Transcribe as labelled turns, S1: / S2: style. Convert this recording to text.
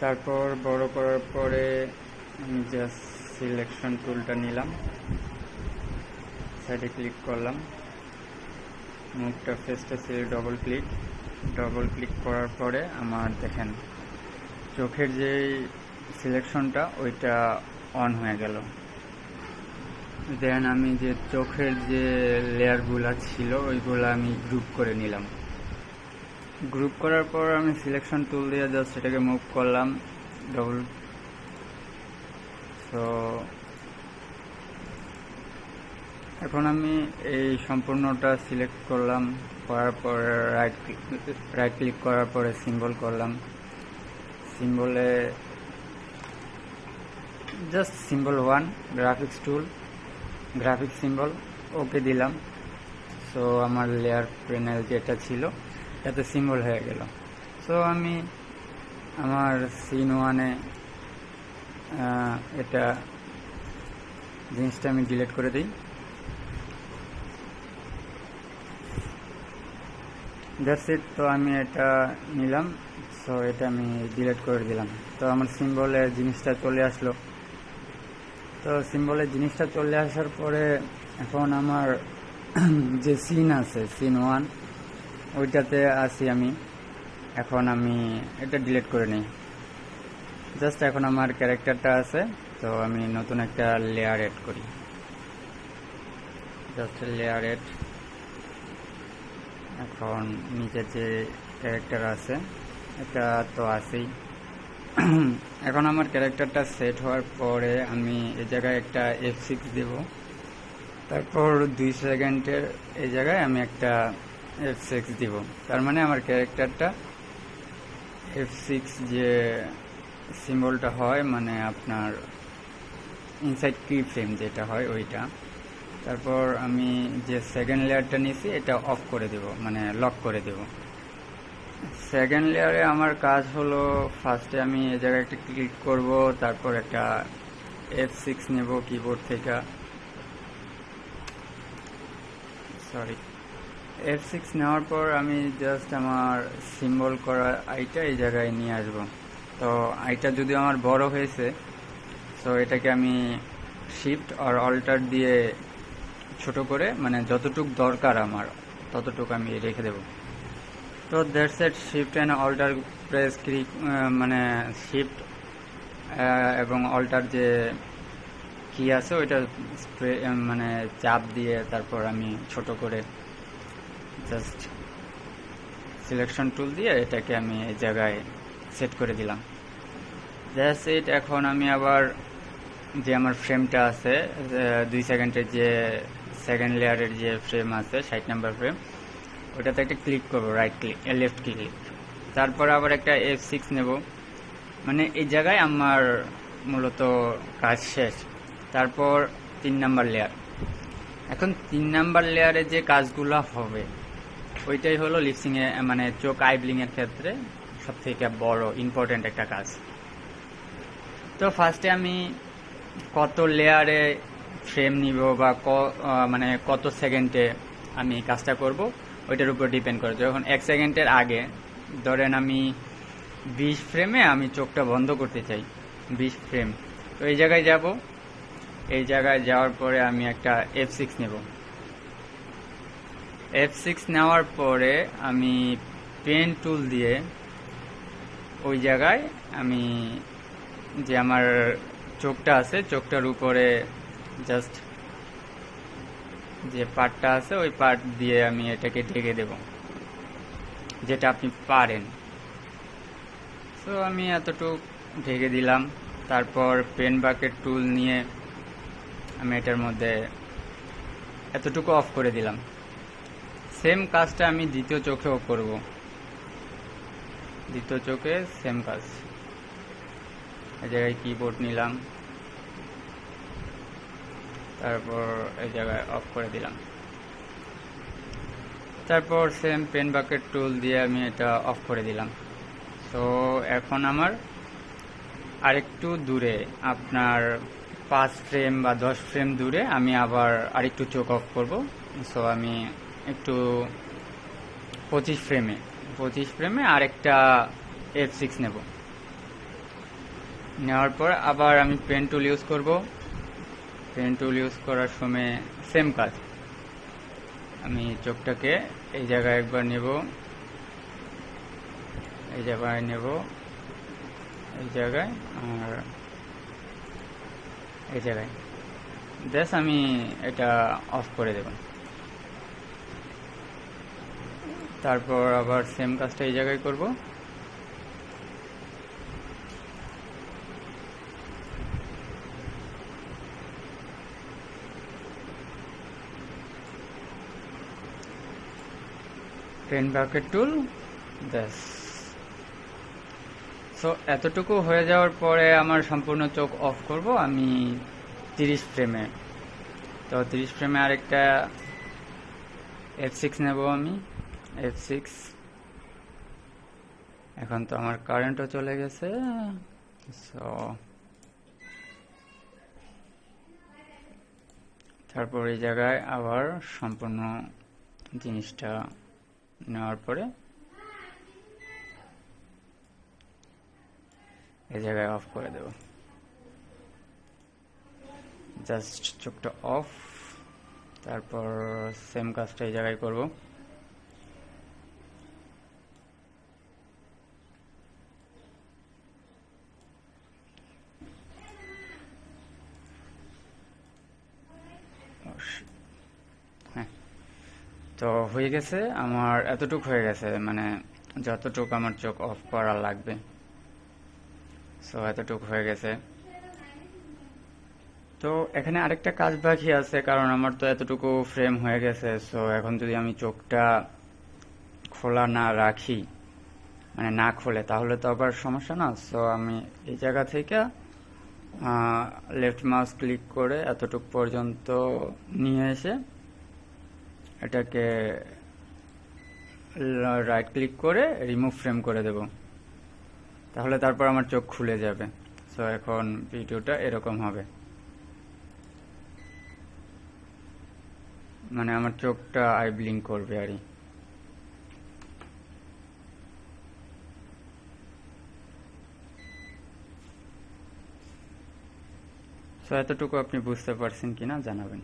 S1: তারপর বড় করার পরে আমি জাস্ট সিলেকশন টুলটা নিলাম, সাইডে ক্লিক করলাম, মুখটা ফেসটা ছিল ডবল ক্লিক করার পরে আমার দেখেন চোখের যে সিলেকশনটা ওইটা অন হয়ে গেল। দেন আমি যে চোখের যে লেয়ারগুলো ছিল ওইগুলো আমি গ্রুপ করে নিলাম। গ্রুপ করার পর আমি সিলেকশন টুল দিয়ে জাস্ট সেটাকে মুভ করলাম ডবল। সো এখন আমি এই সম্পূর্ণটা সিলেক্ট করলাম, করার পর রাইট ক্লিক করার পরে সিম্বল করলাম। সিম্বলে জাস্ট সিম্বল 1 গ্রাফিক্স টুল, গ্রাফিক সিম্বল ওকে দিলাম। সো আমার লেয়ার প্যানেল যেটা ছিল এতে সিম্বল হয়ে গেল। সো আমি আমার সিন 1-এ এটা জিনিসটা আমি ডিলিট করে দিই। That's it. তো আমি এটা নিলাম, সো এটা আমি ডিলিট করে দিলাম। তো আমার সিম্বলের জিনিসটা চলে আসলো। তো সিম্বলের জিনিসটা চলে আসার পরে এখন আমার যে সিন আছে সিন 1 ওইটাতে আসি আমি। এখন আমি এটা ডিলিট করে নিই। জাস্ট এখন আমার ক্যারেক্টারটা আছে, তো আমি নতুন একটা লেয়ার এড করি। Just layer add. এখন নিচে যে ক্যারেক্টার আছে এটা তো আছেই। এখন আমার ক্যারেক্টারটা সেট হওয়ার পরে আমি এই জায়গায় একটা F6 দেব। তারপর 2 সেকেন্ডের এই জায়গায় আমি একটা F6 দিব। তার মানে আমার ক্যারেক্টারটা F6 যে সিম্বলটা হয়, মানে আপনার ইনসাইড কি ফ্রেম যেটা হয় ওইটা। তারপর আমি যে সেকেন্ড লেয়ারটা নিয়েছি এটা অফ করে দেব, মানে লক করে দেব। সেকেন্ড লেয়ারে আমার কাজ হলো ফার্স্টে আমি এই জায়গায় একটা ক্লিক করব, তারপর একটা F6 নেব কিবোর্ড থেকে, সরি F6 নেওয়ার পর আমি জাস্ট আমার সিম্বল করা আইটা এই জায়গায় নিয়ে আসব। তো আইটা যদি আমার বড় হয়েছে, সো এটাকে আমি শিফট আর অল্টার দিয়ে ছোট করে, মানে যতটুক দরকার আমার ততটুকু আমি রেখে দেব। তো that's it. Shift and alter press click, মানে শিফট এবং অল্টার যে কি আছে ওইটা মানে চাপ দিয়ে তারপর আমি ছোট করে জাস্ট সিলেকশন টুল দিয়ে এটাকে আমি এই জায়গায় সেট করে দিলাম। That's it. এখন আমি আবার যে আমার ফ্রেমটা আছে 2 সেকেন্ডের যে সেকেন্ড লেয়ারের যে ফ্রেম আছে 60 নাম্বার ফ্রেম, ওটাতে একটা ক্লিক করবো, লেফট ক্লিক, তারপর আবার একটা F6 নেব। মানে এই জায়গায় আমার মূলত কাজ শেষ। তারপর 3 নাম্বার লেয়ার। এখন 3 নাম্বার লেয়ারে যে কাজগুলো হবে ওইটাই হলো লিপসিংয়ে, মানে চোখ আইব্লিংয়ের ক্ষেত্রে সব থেকে বড় ইম্পর্টেন্ট একটা কাজ। তো ফার্স্টে আমি কত লেয়ারে ফ্রেম নিব বা মানে কত সেকেন্ডে আমি কাজটা করব ওইটার উপর ডিপেন্ড করে। যখন 1 সেকেন্ডের আগে ধরেন আমি 20 ফ্রেমে আমি চোখটা বন্ধ করতে চাই, 20 ফ্রেম, তো এই জায়গায় যাব। এই জায়গায় যাওয়ার পরে আমি একটা F6 নেব। F6 নেওয়ার পরে আমি পেন টুল দিয়ে ওই জায়গায় আমি যে আমার চোখটা আছে চোখটার উপরে জাস্ট যে পার্টটা আছে ওই পার্ট দিয়ে আমি এটাকে ঢেকে দেব, যেটা আপনি পারেন। তো আমি এতটুকু ঢেকে দিলাম। তারপর পেন বাকেট টুল নিয়ে আমি এটার মধ্যে এতটুকু অফ করে দিলাম। সেম কাজটা আমি দ্বিতীয় চোখেও করব। দ্বিতীয় চোখে সেম কাজ। এই জায়গায় কিবোর্ড নিলাম, তারপর এই জায়গায় অফ করে দিলাম। তারপর সেম পেন বাকেট টুল দিয়ে আমি এটা অফ করে দিলাম। তো এখন আমার আরেকটু দূরে, আপনার 5 ফ্রেম বা 10 ফ্রেম দূরে আমি আবার আরেকটু চোখ অফ করব। সো আমি একটু 25 ফ্রেমে আরেকটা F6 নেব। নেওয়ার পর আবার আমি পেন টুল ইউজ করব। পেন টুল ইউজ করার সময় সেম কাজ, আমি চোখটাকে এই জায়গায় একবার নেব, এই জায়গায় নেব, এই জায়গায় আর এই জায়গায়, জাস্ট আমি এটা অফ করে দেব। তারপর আবার সেম কাজটা এই জায়গায় করব। পেন ব্রাকেট টুল, ব্যাস। সো এতটুকু হয়ে যাওয়ার পরে আমার সম্পূর্ণ চোখ অফ করব আমি 30 ফ্রেমে। তো 30 ফ্রেমে আরেকটা F6 নেব আমি, F6। এখন তো আমার কারেন্টও চলে গেছে, সো তারপর এই জায়গায় আবার সম্পূর্ণ জিনিসটা নেওয়ার পরে এই জায়গায় অফ করে দেব, জাস্ট চোখটা অফ। তারপর সেম কাজটা এই জায়গায় করব। হ্যাঁ, তো হয়ে গেছে আমার, এতটুক হয়ে গেছে, মানে যতটুক আমার চোখ অফ করা লাগবে। সো এতটুক হয়ে গেছে। তো এখানে আরেকটা কাজ বাকি আছে, কারণ আমার তো এতটুকু ফ্রেম হয়ে গেছে। সো এখন যদি আমি চোখটা খোলা না রাখি, মানে না খোলে, তাহলে তো আবার সমস্যা না। সো আমি এই জায়গা থেকে লেফট মাউস ক্লিক করে এতটুক পর্যন্ত নিয়ে এসে এটাকে রাইট ক্লিক করে রিমুভ ফ্রেম করে দেব, তাহলে তারপর আমার চোখ খুলে যাবে। সো এখন ভিডিওটা এরকম হবে, মানে আমার চোখটা আই ব্লিঙ্ক করবে আরই। সো এতটুকু আপনি বুঝতে পারছেন কিনা জানাবেন।